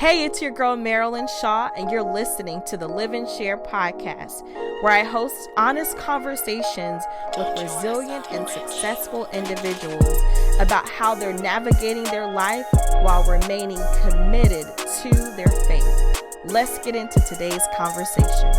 Hey, it's your girl Marilyn Shaw, and you're listening to the Live and Share podcast, where I host honest conversations with resilient and successful individuals about how they're navigating their life while remaining committed to their faith. Let's get into today's conversation.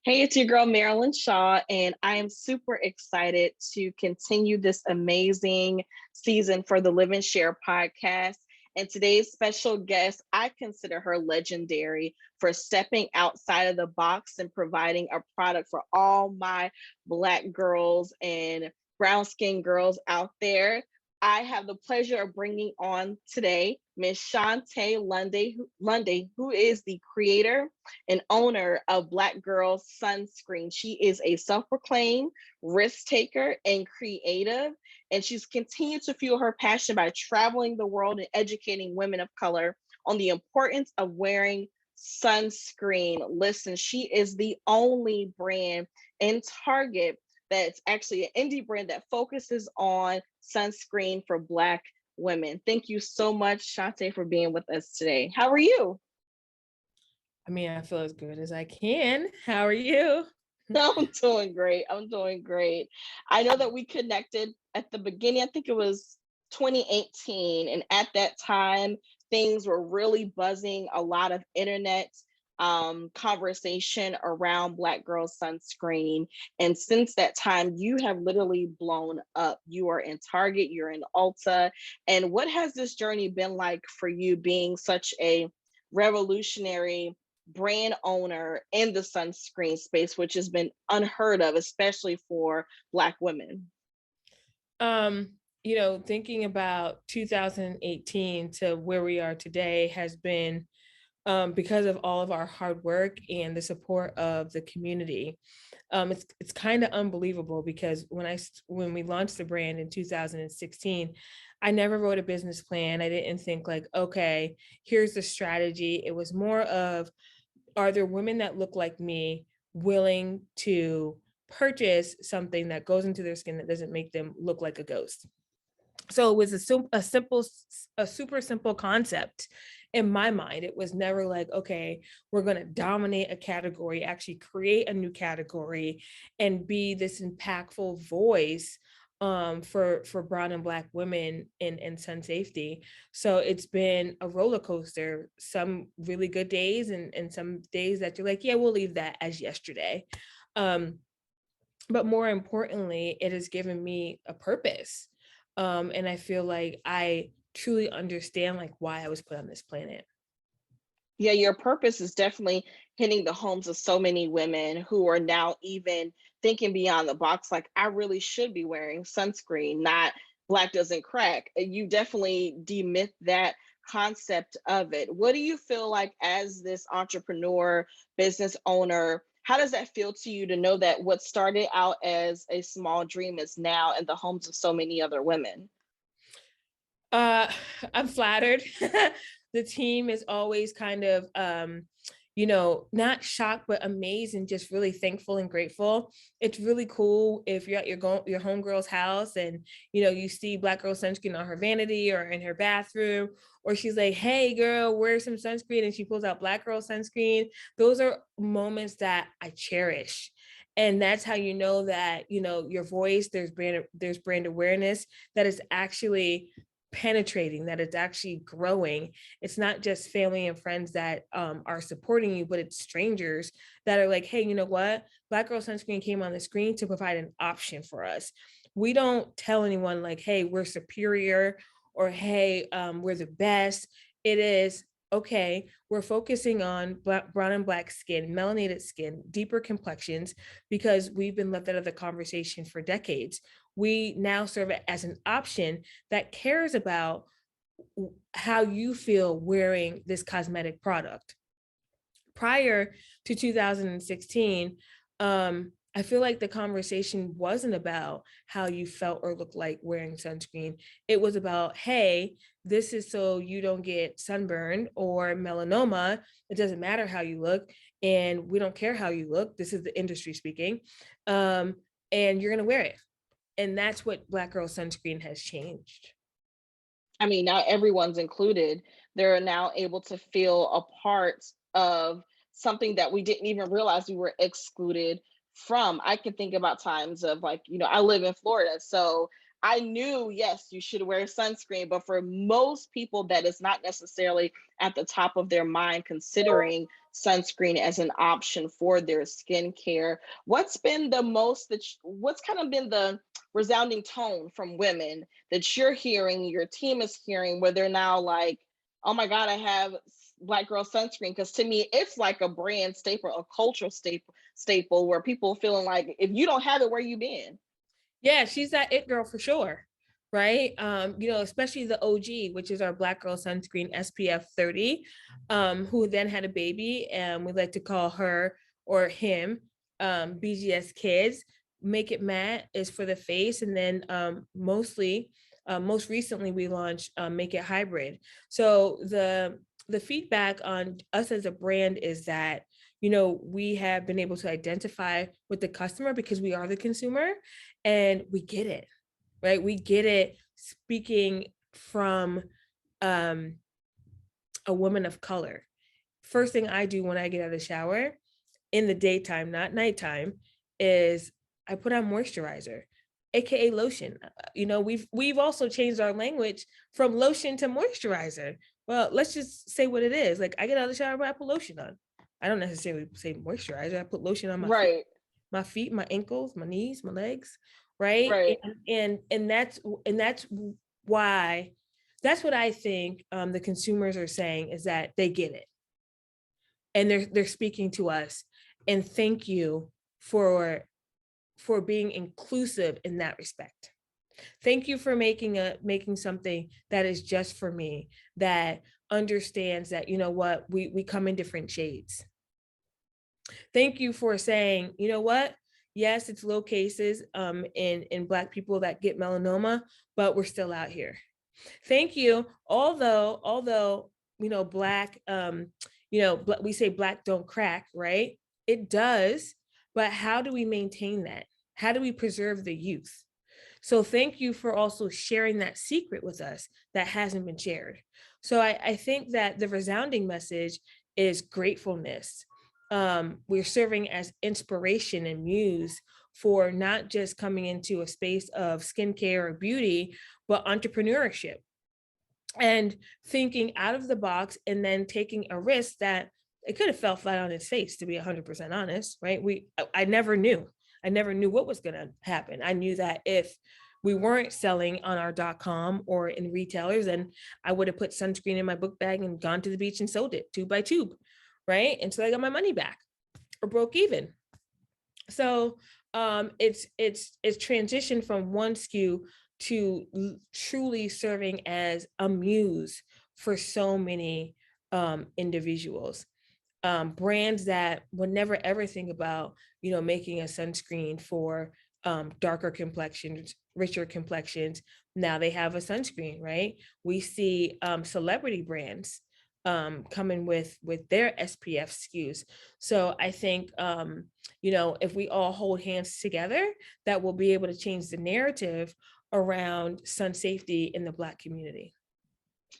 Hey, it's your girl Marilyn Shaw, and I am super excited to continue this amazing season for the Live and Share podcast. And today's special guest, I consider her legendary for stepping outside of the box and providing a product for all my Black girls and brown skinned girls out there. I have the pleasure of bringing on today Miss Shontay Lundy, who is the creator and owner of Black Girl Sunscreen. She is a self-proclaimed risk taker and creative, and she's continued to fuel her passion by traveling the world and educating women of color on the importance of wearing sunscreen. Listen, she is the only brand in Target that's actually an indie brand that focuses on sunscreen for Black women. Thank you so much, Shontay, for being with us today. How are you? I mean, I feel as good as I can. How are you? I'm doing great. I know that we connected at the beginning, I think it was 2018. And at that time, things were really buzzing, a lot of internet conversation around Black Girl Sunscreen. And since that time, you have literally blown up. You are in Target, you're in Ulta. And what has this journey been like for you, being such a revolutionary brand owner in the sunscreen space, which has been unheard of, especially for Black women? Thinking about 2018 to where we are today has been because of all of our hard work and the support of the community. It's kind of unbelievable because when we launched the brand in 2016, I never wrote a business plan. I didn't think like, okay, here's the strategy. It was more of, are there women that look like me willing to purchase something that goes into their skin that doesn't make them look like a ghost? So it was a super simple concept in my mind. It was never like, okay, we're going to dominate a category, actually create a new category and be this impactful voice for brown and Black women in sun safety. So it's been a roller coaster, some really good days and some days that you're like, yeah, we'll leave that as yesterday. But more importantly, it has given me a purpose. And I feel like I truly understand like why I was put on this planet. Yeah, your purpose is definitely hitting the homes of so many women who are now even thinking beyond the box, like, I really should be wearing sunscreen, not Black doesn't crack. You definitely demyth that concept of it. What do you feel like as this entrepreneur, business owner? How does that feel to you to know that what started out as a small dream is now in the homes of so many other women? I'm flattered. The team is always kind of not shocked but amazed and just really thankful and grateful. It's really cool if you're at your homegirl's house and you see Black Girl Sunscreen on her vanity or in her bathroom, or she's like, hey girl, wear some sunscreen, and she pulls out Black Girl Sunscreen. Those are moments that I cherish. And that's how you know that your voice, there's brand awareness that is actually penetrating, that it's actually growing. It's not just family and friends that are supporting you, but it's strangers that are like, hey, you know what? Black Girl Sunscreen came on the screen to provide an option for us. We don't tell anyone like, hey, we're superior, or hey, we're the best. It is, okay, we're focusing on brown and Black skin, melanated skin, deeper complexions, because we've been left out of the conversation for decades. We now serve it as an option that cares about how you feel wearing this cosmetic product. Prior to 2016, I feel like the conversation wasn't about how you felt or looked like wearing sunscreen. It was about, hey, this is so you don't get sunburn or melanoma. It doesn't matter how you look, and we don't care how you look. This is the industry speaking. And you're going to wear it. And that's what Black Girl Sunscreen has changed. I mean, now everyone's included. They're now able to feel a part of something that we didn't even realize we were excluded from. I can think about times of like, I live in Florida. So I knew, yes, you should wear sunscreen, but for most people, that is not necessarily at the top of their mind considering sunscreen as an option for their skincare. What's been the most what's kind of been the resounding tone from women that you're hearing, your team is hearing, where they're now like, oh my God, I have Black Girl Sunscreen? Because to me, it's like a brand staple, a cultural staple where people feeling like if you don't have it, where you been? Yeah, she's that it girl for sure. Right. Especially the OG, which is our Black Girl Sunscreen SPF 30, who then had a baby, and we like to call her or him BGS Kids. Make It Matte is for the face. And then most recently we launched Make It Hybrid. So the feedback on us as a brand is that, we have been able to identify with the customer because we are the consumer and we get it, right? We get it speaking from a woman of color. First thing I do when I get out of the shower in the daytime, not nighttime, is I put on moisturizer, aka lotion. We've also changed our language from lotion to moisturizer. Well, let's just say what it is. Like I get out of the shower, I put lotion on. I don't necessarily say moisturizer. I put lotion on Right, my feet, my ankles, my knees, my legs, right? right. And that's why that's what I think the consumers are saying is that they get it and they're speaking to us, and thank you for being inclusive in that respect. Thank you for making something that is just for me, that understands that, what, we come in different shades. Thank you for saying, what, yes, it's low cases in Black people that get melanoma, but we're still out here. Thank you. Although Black, we say Black don't crack, right? It does, but how do we maintain that? How do we preserve the youth? So thank you for also sharing that secret with us that hasn't been shared. So I think that the resounding message is gratefulness. We're serving as inspiration and muse for not just coming into a space of skincare or beauty, but entrepreneurship and thinking out of the box and then taking a risk that it could have fell flat on its face, to be 100% honest, right? I never knew what was going to happen. I knew that if we weren't selling on our .com or in retailers, then I would have put sunscreen in my book bag and gone to the beach and sold it tube by tube, right? Until I got my money back or broke even. So it's transitioned from one SKU to truly serving as a muse for so many individuals. Brands that would never ever think about, making a sunscreen for darker complexions, richer complexions. Now they have a sunscreen, right? We see celebrity brands coming with their SPF SKUs. So I think, if we all hold hands together, that we'll be able to change the narrative around sun safety in the Black community.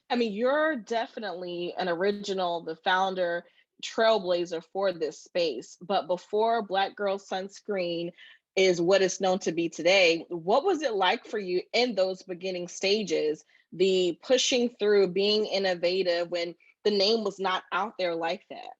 I mean, you're definitely an original, the founder, trailblazer for this space. But before Black Girl Sunscreen is what it's known to be today, what was it like for you in those beginning stages, the pushing through, being innovative when the name was not out there like that?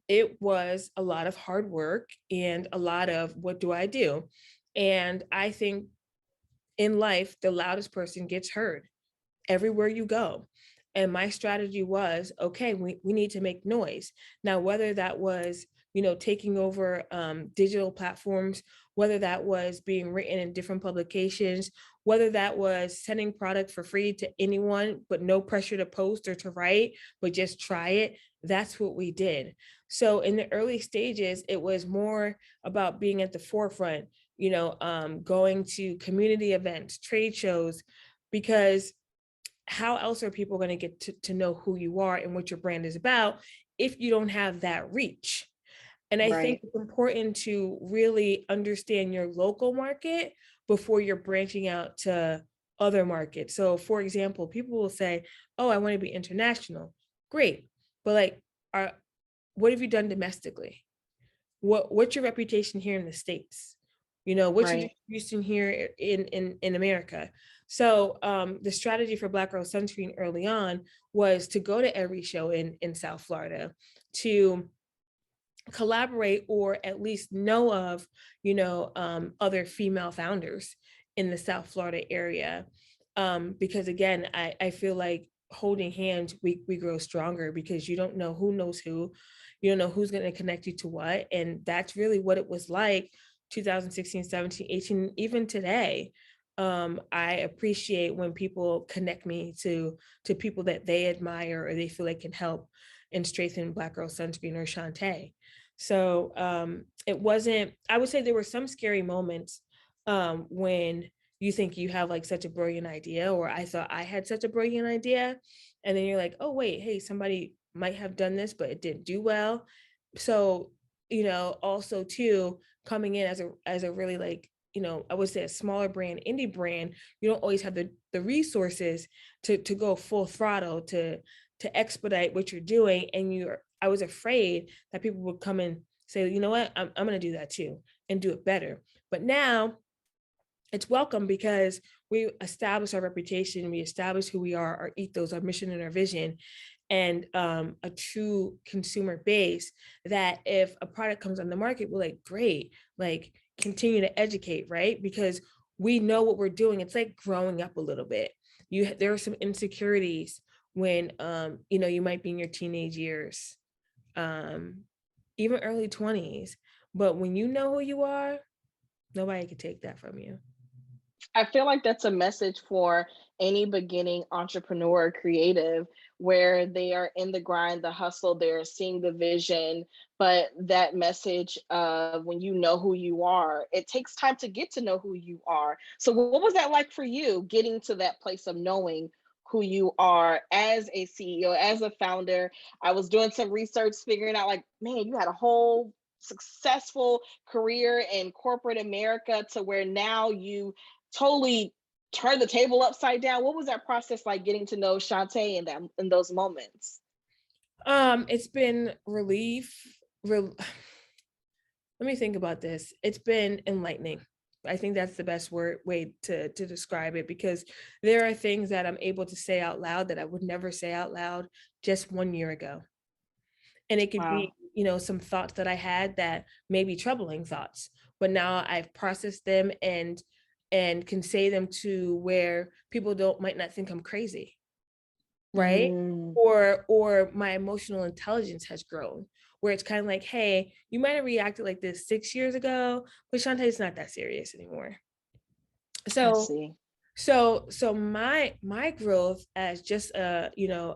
It was a lot of hard work and a lot of what do I do? And I think in life, the loudest person gets heard everywhere you go. And my strategy was, okay, we need to make noise. Now, whether that was, taking over digital platforms, whether that was being written in different publications, whether that was sending product for free to anyone, but no pressure to post or to write, but just try it. That's what we did. So in the early stages, it was more about being at the forefront, going to community events, trade shows, because how else are people going to get to know who you are and what your brand is about if you don't have that reach? And I think Right. it's important to really understand your local market before you're branching out to other markets. So for example, people will say, oh, I want to be international. Great. But like, what have you done domestically? What's your reputation here in the States? What's your Right. distribution here in America? So the strategy for Black Girl Sunscreen early on was to go to every show in South Florida, to collaborate or at least know of, other female founders in the South Florida area. Because again, I feel like holding hands, we grow stronger, because you don't know who knows who, you don't know who's going to connect you to what. And that's really what it was like 2016, 17, 18, even today. I appreciate when people connect me to people that they admire or they feel like can help and strengthen Black Girl Sunscreen or Shontay. So it wasn't, I would say there were some scary moments when you think you have like such a brilliant idea, or I thought I had such a brilliant idea. And then you're like, oh, wait, hey, somebody might have done this, but it didn't do well. So, also too, coming in as a really like, I would say a smaller brand, indie brand, you don't always have the resources to go full throttle to expedite what you're doing. And I was afraid that people would come and say, you know what, I'm going to do that too and do it better. But now it's welcome, because we establish our reputation, we establish who we are, our ethos, our mission, and our vision, and a true consumer base that if a product comes on the market, we're like, great, like continue to educate, right? Because we know what we're doing. It's like growing up a little bit. There are some insecurities when you might be in your teenage years, even early 20s. But when you know who you are, nobody can take that from you. I feel like that's a message for any beginning entrepreneur or creative, where they are in the grind, the hustle, they're seeing the vision, but that message of when you know who you are, it takes time to get to know who you are. So what was that like for you, getting to that place of knowing who you are as a CEO, as a founder? I was doing some research, figuring out like, man, you had a whole successful career in corporate America to where now you totally turn the table upside down. What was that process like, getting to know Shontay in those moments? It's been let me think about this. It's been enlightening. I think that's the best way to describe it, because there are things that I'm able to say out loud that I would never say out loud just 1 year ago. And it could be, Wow. some thoughts that I had that may be troubling thoughts, but now I've processed them and can say them to where people might not think I'm crazy, right? Mm, Or my emotional intelligence has grown, where it's kind of like, hey, you might have reacted like this 6 years ago, but Shantay's not that serious anymore. I So see. so my growth as just a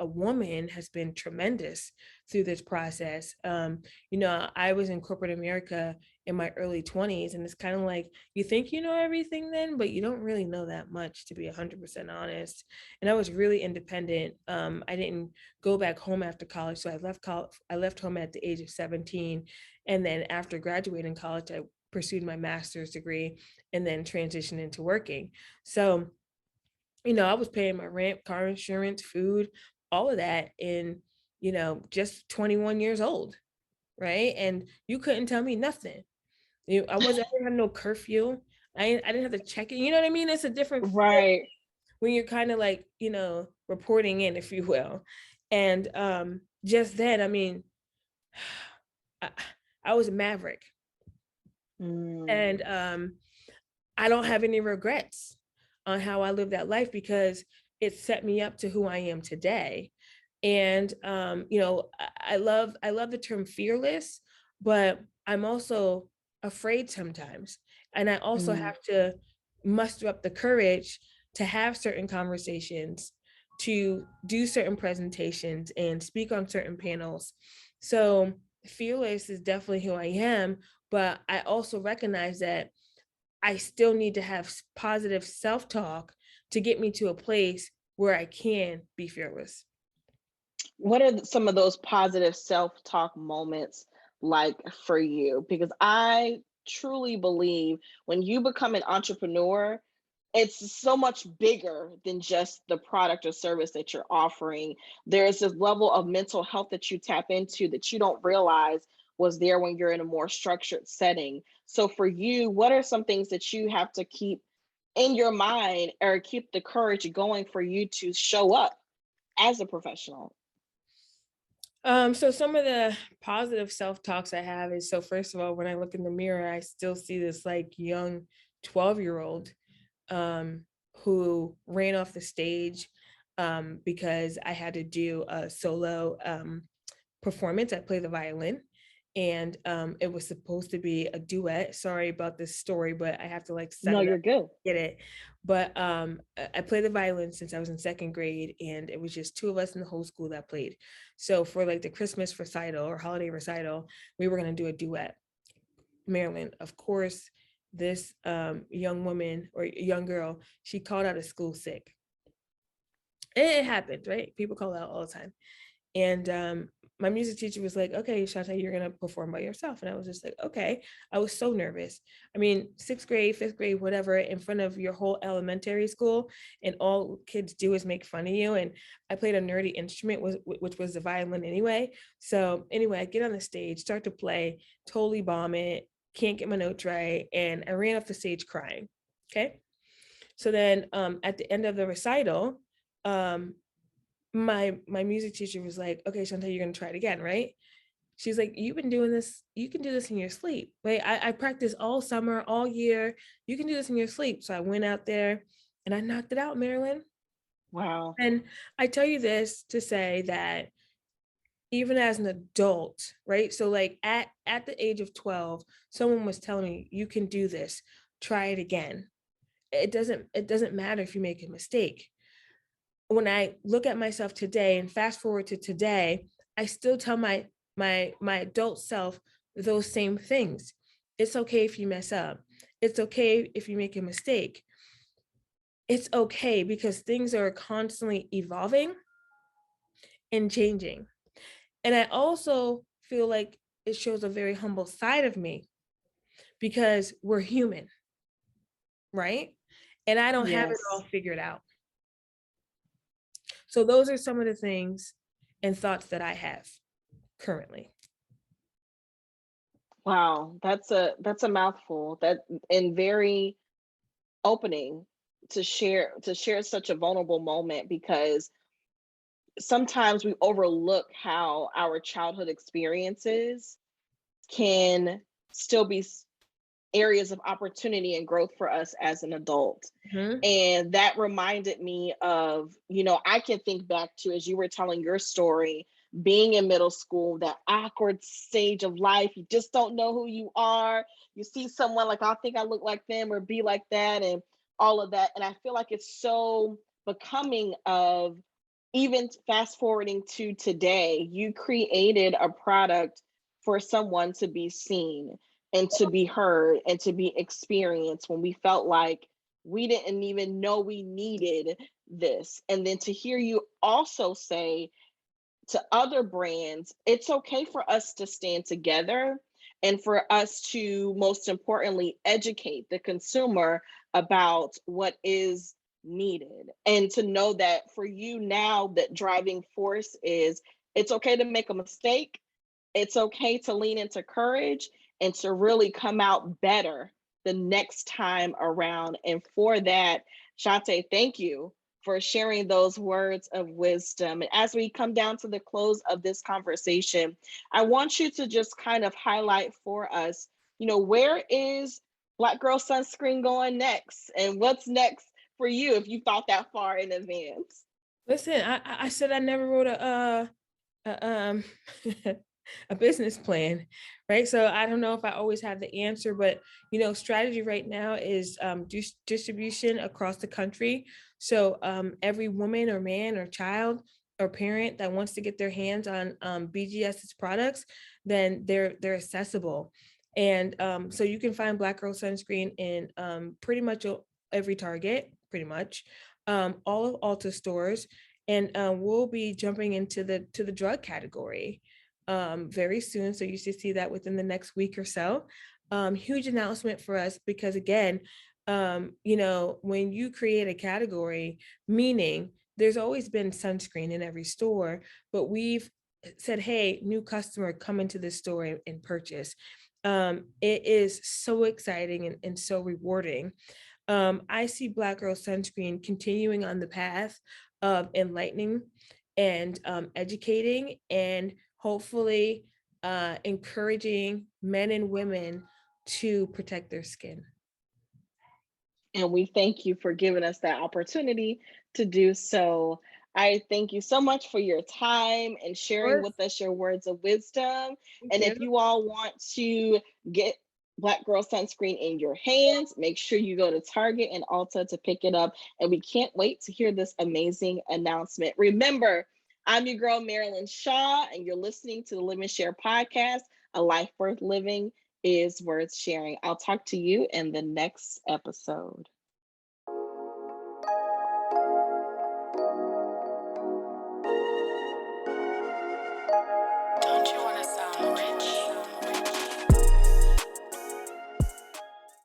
woman has been tremendous through this process. I was in corporate America in my early 20s, and it's kind of like you think you know everything then, but you don't really know that much, to be 100% honest. And I was really independent. I didn't go back home after college, so I left home at the age of 17, and then after graduating college, I pursued my master's degree and then transitioned into working. So, I was paying my rent, car insurance, food, all of that in, just 21 years old, right? And you couldn't tell me nothing. I didn't have no curfew. I didn't have to check it. You know what I mean? It's a different feel Right. when you're kind of like, reporting in, if you will. And just then, I mean, I, I was a maverick. Mm, And I don't have any regrets on how I lived that life, because it set me up to who I am today. And I love the term fearless, but I'm also afraid sometimes. And I also mm. have to muster up the courage to have certain conversations, to do certain presentations and speak on certain panels. So fearless is definitely who I am, but I also recognize that I still need to have positive self-talk to get me to a place where I can be fearless. What are some of those positive self-talk moments like for you? Because I truly believe when you become an entrepreneur, it's so much bigger than just the product or service that you're offering. There's this level of mental health that you tap into that you don't realize was there when you're in a more structured setting. So for you, what are some things that you have to keep in your mind or keep the courage going for you to show up as a professional? So some of the positive self-talks I have is, so first of all, when I look in the mirror, I still see this like young 12-year-old um, who ran off the stage because I had to do a solo performance. I play the violin, and it was supposed to be a duet. Sorry about this story, but I have to like set No, it up, you're good. get it. But I play the violin since I was in second grade, and it was just two of us in the whole school that played. So for like the Christmas recital or holiday recital, we were going to do a duet. Maryland, of course, this young woman or young girl, she called out of school sick. It happened, right? People call out all the time. And my music teacher was like, okay, Shontay, you're gonna perform by yourself. And I was just like, okay. I was so nervous. I mean, sixth grade, fifth grade, whatever, in front of your whole elementary school, and all kids do is make fun of you. And I played a nerdy instrument, which was the violin anyway. So anyway, I get on the stage, start to play, totally bomb it, can't get my notes right, and I ran off the stage crying. Okay. So then at the end of the recital, um, my music teacher was like, okay, Shontay, you're gonna try it again, right? She's like, you've been doing this, you can do this in your sleep. Right? I practiced all summer, all year. You can do this in your sleep. So I went out there and I knocked it out, Marilyn. Wow. And I tell you this to say that even as an adult, right? So like at the age of 12, someone was telling me, you can do this, try it again. It doesn't matter if you make a mistake. When I look at myself today and fast forward to today, I still tell my adult self those same things. It's okay if you mess up. It's okay if you make a mistake. It's okay because things are constantly evolving and changing. And I also feel like it shows a very humble side of me because we're human, right? And I don't have it all Yes. figured out. So those are some of the things and thoughts that I have currently. Wow. That's a mouthful. That and very opening to share such a vulnerable moment because sometimes we overlook how our childhood experiences can still be areas of opportunity and growth for us as an adult. Mhm. And that reminded me of, I can think back to as you were telling your story, being in middle school, that awkward stage of life. You just don't know who you are. You see someone like, I think I look like them or be like that, and all of that. And I feel like it's so becoming of even fast forwarding to today, you created a product for someone to be seen and to be heard and to be experienced when we felt like we didn't even know we needed this. And then to hear you also say to other brands, it's okay for us to stand together and for us to, most importantly, educate the consumer about what is needed. And to know that for you now, that driving force is it's okay to make a mistake, it's okay to lean into courage and to really come out better the next time around. And for that, Shontay, thank you for sharing those words of wisdom. And as we come down to the close of this conversation, I want you to just kind of highlight for us, where is Black Girl Sunscreen going next? And what's next for you if you thought that far in advance? Listen, I said I never wrote a a business plan, right? So I don't know if I always have the answer, but strategy right now is distribution across the country. So every woman or man or child or parent that wants to get their hands on BGS's products, then they're accessible. And so you can find Black Girl Sunscreen in pretty much every Target, pretty much, all of Ulta stores, and we'll be jumping into the drug category. very soon. So you should see that within the next week or so. Huge announcement for us because again, when you create a category, meaning there's always been sunscreen in every store, but we've said, hey, new customer, come into this store and purchase. It is so exciting and so rewarding. I see Black Girl Sunscreen continuing on the path of enlightening and educating and hopefully encouraging men and women to protect their skin. And we thank you for giving us that opportunity to do so. I thank you so much for your time and Of sharing course. with us your words of wisdom. Thank And you. if you all want to get Black Girl Sunscreen in your hands, make sure you go to Target and Ulta to pick it up. And we can't wait to hear this amazing announcement. Remember, I'm your girl, Marilyn Shaw, and you're listening to the Live and Share podcast. A life worth living is worth sharing. I'll talk to you in the next episode.